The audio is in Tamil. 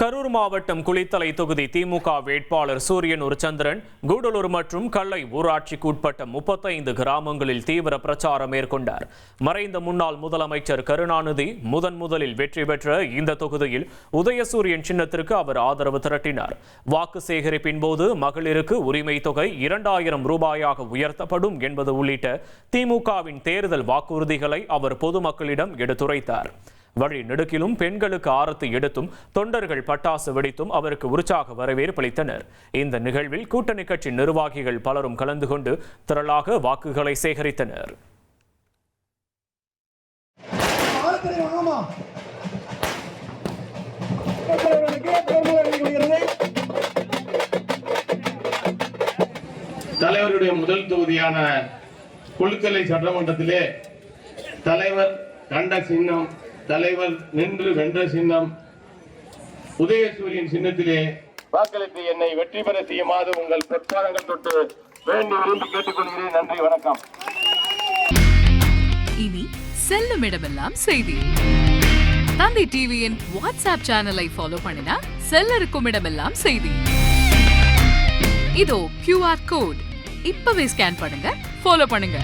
கரூர் மாவட்டம் குளித்தலை தொகுதி திமுக வேட்பாளர் சூரியன் சந்திரன் கூடலூர் மற்றும் கள்ளை ஊராட்சிக்கு உட்பட்ட 35 கிராமங்களில் தீவிர பிரச்சாரம் மேற்கொண்டார். மறைந்த முன்னாள் முதலமைச்சர் கருணாநிதி முதலில் வெற்றி பெற்ற இந்த தொகுதியில் உதயசூரியன் சின்னத்திற்கு அவர் ஆதரவு திரட்டினார். வாக்கு சேகரிப்பின் போது மகளிருக்கு உரிமை தொகை 2000 ரூபாயாக உயர்த்தப்படும் என்பது உள்ளிட்ட திமுகவின் தேர்தல் வாக்குறுதிகளை அவர் பொதுமக்களிடம் எடுத்துரைத்தார். வழி நெடுக்கிலும் பெண்களுக்கு ஆரத்தி எடுத்தும் தொண்டர்கள் பட்டாசு வெடித்தும் அவருக்கு உற்சாக வரவேற்பளித்தனர். இந்த நிகழ்வில் கூட்டணி கட்சி நிர்வாகிகள் பலரும் கலந்து கொண்டு திரளாக வாக்குகளை சேகரித்தனர். தலைவருடைய முதல் தொகுதியான குளித்தலை சட்டமன்றத்திலே தலைவர் கண்ட சின்னம், தலைவர் நின்று வென்ற சின்னம் உதயசூரியன் சின்னத்திலே வாக்களித்து என்னை வெற்றி பெற செய்யுமாறு உங்கள் பொற்பாதங்கள் தொட்டு வேண்டி விரும்பி கேட்டுக்கொள்கிறேன். நன்றி, வணக்கம். இனி செல்லும் இடமெல்லாம் செய்தி. தந்தை டிவியின் வாட்ஸ்அப் சேனலை ஃபாலோ பண்ணினா செல்ல இருக்கும் இடமெல்லாம் செய்தி. இதோ QR கோட் இப்பவே ஸ்கேன் பண்ணுங்க, ஃபாலோ பண்ணுங்க.